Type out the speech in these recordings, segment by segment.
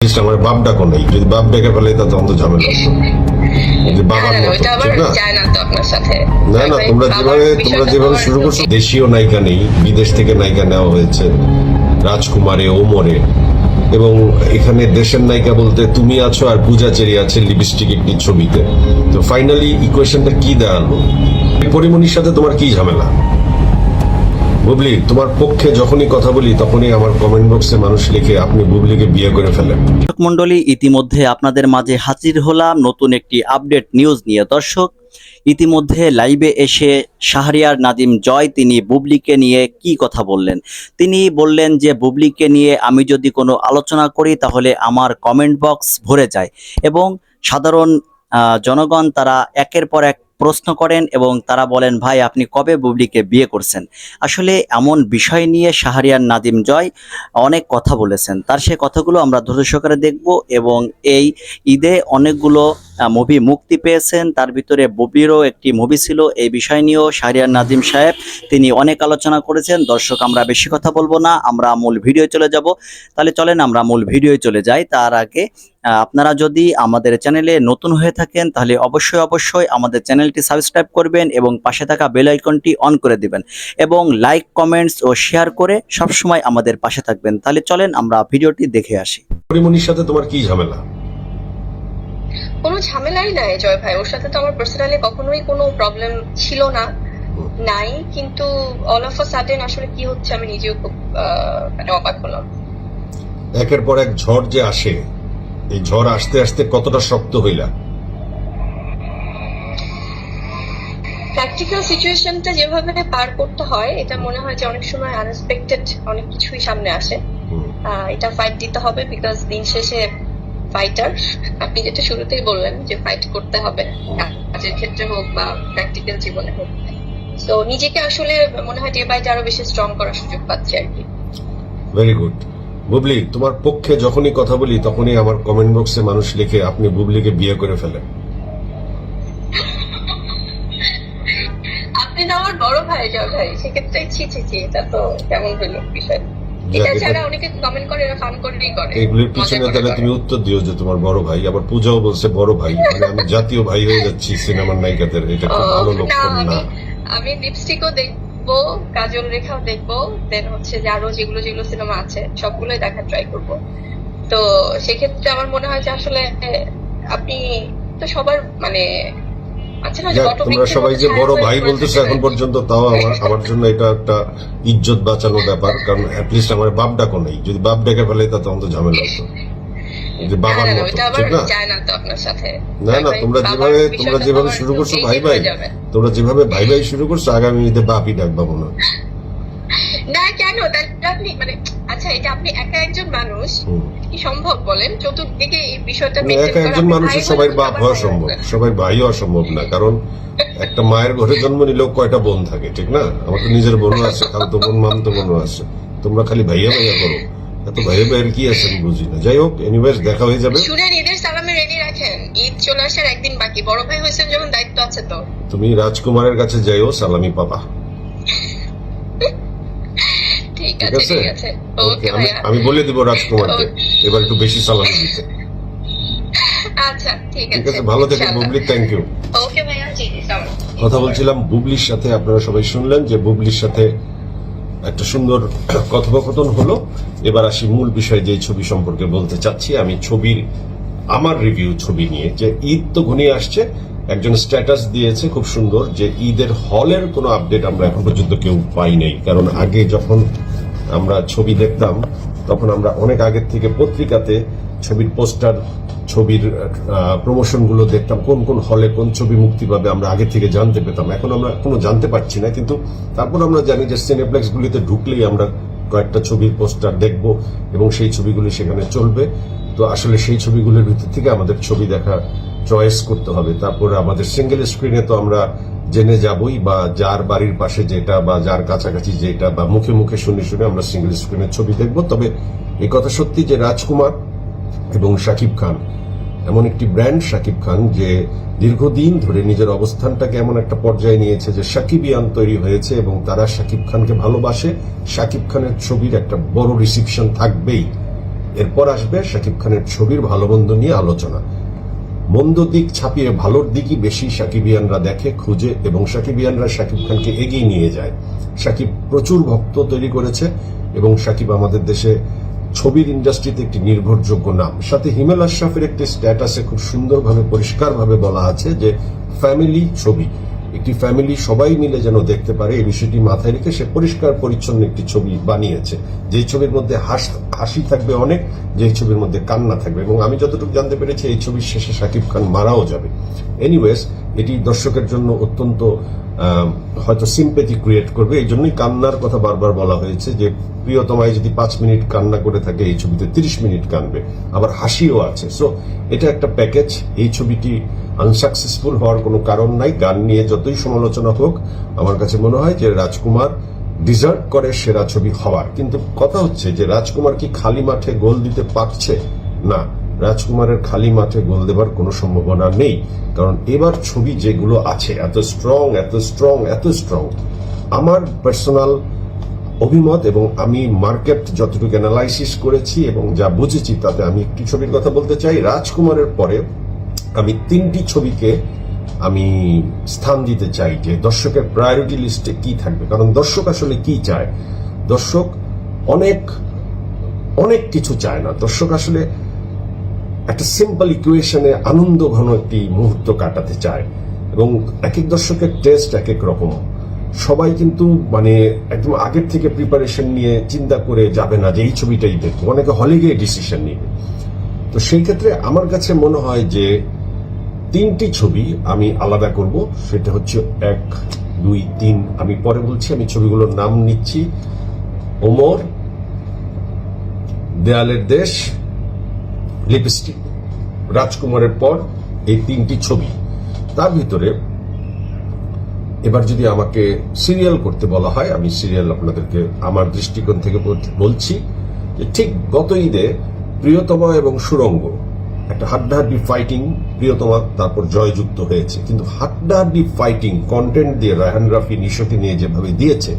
আমার বাপ ডাকো নাই, যদি বাপ ডেকে ফেলে তা তখন তো ঝামেলা। বাবার না না, তোমরা যেভাবে শুরু করছো, দেশীয় নায়িকা নেই, বিদেশ থেকে নায়িকা নেওয়া হয়েছে, রাজকুমারে ওমরে, এবং এখানে দেশের নায়িকা বলতে তুমি আছো আর পূজা চেরি আছে লিপস্টিক একটি ছবিতে। তো ফাইনালি ইকুয়েশনটা কি দাঁড়ালো? পরিমণির সাথে তোমার কি ঝামেলা? বুবলি, তোমার পক্ষে যখনই কথা বলি তখনই আমার কমেন্ট বক্সে মানুষ লিখে আপনি বুবলিকে বিয়ে করে ফেলেন। দর্শক মন্ডলী, ইতিমধ্যে আপনাদের মাঝে হাজির হলাম নতুন একটি আপডেট নিউজ নিয়ে। দর্শক, ইতিমধ্যে লাইভে এসে শাহরিয়ার নাদিম জয় তিনি বুবলিকে নিয়ে কি কথা বললেন। তিনি বললেন যে বুবলিকে নিয়ে আমি যদি কোনো আলোচনা করি তাহলে আমার কমেন্ট বক্স ভরে যায় এবং সাধারণ জনগণ তারা একের পর এক প্রশ্ন করেন এবং তারা বলেন, ভাই আপনি কবে বুবলিকে বিয়ে করছেন? আসলে এমন বিষয় নিয়ে শাহরিয়ার নাদিম জয় অনেক কথা বলেছেন। তার সে কথাগুলো আমরা ধৈর্য সহকারে দেখব এবং এই ঈদে অনেকগুলো মুভি মুক্তি পেয়েছেন, তার ভিতরে বুবলিরও একটি মুভি ছিল। এই বিষয় নিয়েও শাহরিয়ার নাদিম সাহেব তিনি অনেক আলোচনা করেছেন। দর্শক, আমরা বেশি কথা বলবো না, আমরা মূল ভিডিও চলে যাব। তাহলে চলেন আমরা মূল ভিডিও চলে যাই। তার আগে আপনারা যদি আমাদের চ্যানেলে নতুন হয়ে থাকেন তাহলে অবশ্যই আমাদের চ্যানেলটি সাবস্ক্রাইব করবেন এবং পাশে থাকা বেল আইকনটি অন করে দিবেন এবং লাইক, কমেন্টস ও শেয়ার করে সবসময় আমাদের পাশে থাকবেন। তাহলে চলেন আমরা ভিডিওটি দেখে আসি। পরিমণির সাথে তোমার কি ঝামেলা? কোনো ঝামেলাই নাই জয় ভাই, ওর সাথে তো আমার পার্সোনালি কখনোই কোনো প্রবলেম ছিল না, নাই। কিন্তু অল অফ আ সাডেন আসলে কি হচ্ছে আমি নিজেও খুব মানে অবাক হলাম। একের পর এক ঝড় যে আসে, এই ঝড় আসতে আসতে কতটা শক্ত হইলা? প্র্যাকটিক্যাল সিচুয়েশনটা যেভাবে পার করতে হয় এটা মনে হয় যে অনেক সময় আনএক্সপেক্টেড অনেক কিছুই সামনে আসে। এটা ফাইট দিতে হবে, বিকজ দিন শেষে ফাইটার। আপনি যেটা শুরুতেই বললেন যে ফাইট করতে হবে, কাজের ক্ষেত্রে হোক বা প্র্যাকটিক্যাল জীবনে হোক। তো নিজেকে আসলে মনে হয় ডে বাই ডে আরো বেশি স্ট্রং করার সুযোগ পাচ্ছি আর কি। Very good. বুবলি, তোমার পক্ষে যখনই কথা বলি তখনই আমার কমেন্ট বক্সে মানুষ লিখে আপনি বুবলিকে বিয়ে করে ফেলেন। আপনি না আমার বড় ভাই জয় ভাই, সেক্ষেত্রে ছি এটা তো কেমন হইল বিষয়। এটা যারা অনেকে কমেন্ট করে এরা ফান করেই করে। এগুলোর পিছনে তাহলে তুমি উত্তর দিও যে তোমার বড় ভাই, আবার পূজাও বলছে বড় ভাই, মানে আমি জাতীয় ভাই হয়ে যাচ্ছি সিনেমার নায়িকাদের। এটা খুব ভালো লক্ষণ না। আমি লিপস্টিকও দেখবো, কাজল রেখাও দেখবো, দেন হচ্ছে যে আরো যেগুলো সিনেমা আছে সবগুলোই দেখার ট্রাই করবো। তো সেক্ষেত্রে আমার মনে হয় যে আসলে আপনি তো সবার মানে তোমরা সবাই যে বড় ভাই বলতেছো এখন পর্যন্ত, তাও আমার জন্য এটা একটা ইজ্জত বাঁচানোর ব্যাপার, কারণ অ্যাটলিস্ট আমার বাপ ডাকো নাই, যদি বাপ ডেকে ফেলে তা তখন তো ঝামেলা হতো। যে বাবার মতো, ঠিক না? না না, তোমরা যেভাবে শুরু করছো ভাই ভাই, তোমরা যেভাবে ভাই ভাই শুরু করছো, আগামী ঈদে বাপই ডাকবা মনে হয়। না কেন, আপনি মানে আচ্ছা, এটা আপনি একা একজন মানুষ, কি সম্ভব বলেন? চতুর্দিকে এই বিষয়টা একা একজন মানুষের সবাই বাপ হওয়া সম্ভব, সবাই ভাই হওয়া সম্ভব না। কারণ একটা মায়ের ঘরে জন্ম নিলেও কয়টা বোন থাকে, ঠিক না? আমার তো নিজের বোনও আছে, খালতো বোন, মামতো বোনও আছে। তোমরা খালি ভাইয়া ভাইয়া করো, এত ভাইয়া ভাইয়ের কি আছে আমি বুঝি না। যাই হোক, এনিওয়েজ দেখা হয়ে যাবে। শুনেন, ঈদের সালামে রেডি রাখেন, ঈদ চলে আসার একদিন বাকি। বড় ভাই হয়েছেন যখন দায়িত্ব আছে তো। তুমি রাজকুমারের কাছে যাইও, সালামি পাবা। ঠিক আছে। আমি বলে দিব রাজকুমারকে এবার একটু বেশি সালামি দিতে। আচ্ছা ঠিক আছে, ভালো থেকো বুবলি, থ্যাংক ইউ। ওকে ভাইয়া, জি কথা বলছিলাম বুবলির সাথে, আপনারা সবাই শুনলেন যে বুবলির সাথে একটা সুন্দর কথোপকথন হলো। এবার আসি মূল বিষয়, যে ছবি সম্পর্কে বলতে চাচ্ছি আমি। আমার রিভিউ ছবি নিয়ে, যে ঈদ তো ঘনিয়ে আসছে, একজন স্ট্যাটাস দিয়েছে খুব সুন্দর যে ঈদের হলের কোনো আপডেট আমরা এখন পর্যন্ত কেউ পাই নাই। কারণ আগে যখন আমরা ছবি দেখতাম তখন আমরা অনেক আগের থেকে পত্রিকাতে ছবির পোস্টার, ছবির প্রমোশন গুলো দেখতাম, কোন কোন হলে কোন ছবি মুক্তি পাবে আমরা আগে থেকে জানতে পেতাম। এখন আমরা কোনো জানতে পারছি না, কিন্তু তারপর আমরা জানি যে সিনেপ্লেক্স গুলিতে ঢুকলেই আমরা কয়েকটা ছবির পোস্টার দেখব এবং সেই ছবিগুলি সেখানে চলবে। তো আসলে সেই ছবিগুলোর ভিতর থেকে আমাদের ছবি দেখা চয়েস করতে হবে। তারপরে আমাদের সিঙ্গেল স্ক্রিনে তো আমরা জেনে যাবই, বা যার বাড়ির পাশে যেটা বা যার কাছাকাছি যেটা বা মুখে মুখে শুনে আমরা সিঙ্গেল স্ক্রিনের ছবি দেখব। তবে এই কথা সত্যি যে রাজকুমার এবং শাকিব খান এমন একটি ব্র্যান্ড, শাকিব খান যে দীর্ঘদিন ধরে নিজের অবস্থানটাকে এমন একটা পর্যায়ে নিয়েছে যে শাকিবিয়ান তৈরি হয়েছে এবং তারা শাকিব খানকে ভালোবাসে। শাকিব খানের ছবির একটা বড় রিসিপশন থাকবেই, এরপর আসবে শাকিব খানের ছবির ভালো মন্দ নিয়ে আলোচনা। মন্দ দিক ছাপিয়ে ভালোর দিকই বেশি সাকিবিয়ানরা দেখে, খুঁজে, এবং সাকিবিয়ানরা শাকিব খানকে এগিয়ে নিয়ে যায়। শাকিব প্রচুর ভক্ত তৈরি করেছে এবং শাকিব আমাদের দেশে ছবির ইন্ডাস্ট্রিতে একটি নির্ভরযোগ্য নাম। সাথে হিমেল আশরাফের একটি স্ট্যাটাসে খুব সুন্দরভাবে পরিষ্কারভাবে বলা আছে যে ফ্যামিলি ছবি, একটি ফ্যামিলি সবাই মিলে যেন দেখতে পারে, এই বিষয়টি মাথায় রেখে সে পরিষ্কার পরিচ্ছন্ন একটি ছবি বানিয়েছে, যেই ছবির মধ্যে হাসি থাকবে অনেক, যেই ছবির মধ্যে কান্না থাকবে। এবং আমি যতটুকু জানতে পেরেছি এই ছবির শেষে শাকিব খান মারাও যাবে। এনিওয়েজ, এটি দর্শকের জন্য অত্যন্ত হয়তো সিম্পেথি ক্রিয়েট করবে, এই জন্যই কান্নার কথা বারবার বলা হয়েছে যে প্রিয়তমায় যদি 5 মিনিট কান্না করে থাকে এই ছবিতে 30 মিনিট কানবে, আবার হাসিও আছে। সো এটা একটা প্যাকেজ। এই ছবিটি আনসাকসেসফুল হওয়ার কোনো কারণ নাই। গান নিয়ে যতই সমালোচনা হোক, আমার কাছে মনে হয় যে রাজকুমার ডিজার্ভ করে সেরা ছবি হওয়ার। কিন্তু কথা হচ্ছে যে রাজকুমার কি খালি মাঠে গোল দিতে পারছে? না, রাজকুমারের খালি মাঠে গোল দেবার কোনো সম্ভাবনা নেই, কারণ এবার ছবি যেগুলো আছে এত স্ট্রং, এত স্ট্রং, এত স্ট্রং। আমার পার্সোনাল অভিমত এবং আমি মার্কেট যতটুকু অ্যানালাইসিস করেছি এবং যা বুঝেছি তাতে আমি একটি ছবির কথা বলতে চাই। রাজকুমারের পরে আমি 3টি ছবিকে আমি স্থান দিতে চাই যে দর্শকের প্রায়োরিটি লিস্টে কি থাকবে। কারণ দর্শক আসলে কি চায়? দর্শক অনেক অনেক কিছু চায় না। দর্শক আসলে একটা সিম্পল ইকুয়েশনে আনন্দ ঘন একটি মুহূর্ত কাটাতে চায়, এবং এক এক দর্শকের টেস্ট এক এক রকম। সবাই কিন্তু মানে একদম আগের থেকে প্রিপারেশন নিয়ে চিন্তা করে যাবে না যে এই ছবিটাই দেখবো, অনেকে হলে গিয়ে ডিসিশন নিবে। তো সেই ক্ষেত্রে আমার কাছে মনে হয় যে 3টি ছবি আমি আলাদা করব, সেটা হচ্ছে 1, 2, 3, আমি পরে বলছি। আমি ছবিগুলোর নাম নিচ্ছি: ওমর, দেয়ালের দেশ, লিপস্টিক। রাজকুমারের পর এই 3টি ছবি। তার ভিতরে এবার যদি আমাকে সিরিয়াল করতে বলা হয়, আমি সিরিয়াল আপনাদেরকে আমার দৃষ্টিকোণ থেকে বলছি যে ঠিক গত ঈদে প্রিয়তমা এবং সুরঙ্গ একটা হাড্ডাহাড্ডি ফাইটিং, প্রিয়তমা তারপর জয়যুক্ত হয়েছে, কিন্তু হাড্ডাহাড্ডি ফাইটিং কন্টেন্ট দিয়ে রায়হান রাফি নিশোকে নিয়ে যেভাবে দিয়েছে,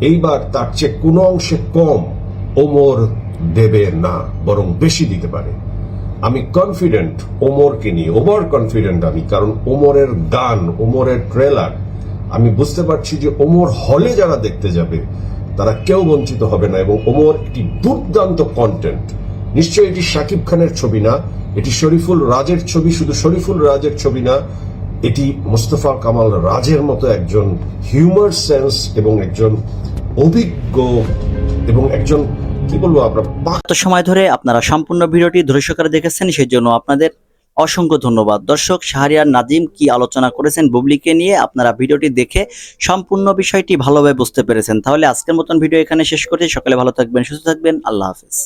এইবার তার চেয়ে কোনো অংশে কম ওমর দেবে না, বরং বেশি দিতে পারে। আমি কনফিডেন্ট ওমরকে নিয়ে, ওভার কনফিডেন্ট আমি, কারণ ওমরের গান, ওমরের ট্রেলার, আমি বুঝতে পারছি যে ওমর হলে যারা দেখতে যাবে তারা কেউ বঞ্চিত হবে না। এবং ওমর একটি দুর্দান্ত কন্টেন্ট। নিশ্চয়ই এটি শাকিব খানের ছবি না, এটি শরীফুল রাজের ছবি। শুধু শরীফুল রাজের ছবি না, এটি মোস্তফা কামাল রাজের মতো একজন হিউমার সেন্স এবং একজন অভিজ্ঞ এবং একজন কি বলবো আমরা এত সময় ধরে আপনারা সম্পূর্ণ ভিডিওটি ধৈর্য সহকারে দেখেছেন, সেই জন্য আপনাদের অসংখ্য ধন্যবাদ। দর্শক, শাহরিয়ার নাজিম কি আলোচনা করেছেন বুবলিকে নিয়ে, আপনারা ভিডিওটি দেখে সম্পূর্ণ বিষয়টি ভালোভাবে বুঝতে পেরেছেন। তাহলে আজকের মতন ভিডিও এখানে শেষ করছি। সকালে ভালো থাকবেন, সুস্থ থাকবেন। আল্লাহ হাফেজ।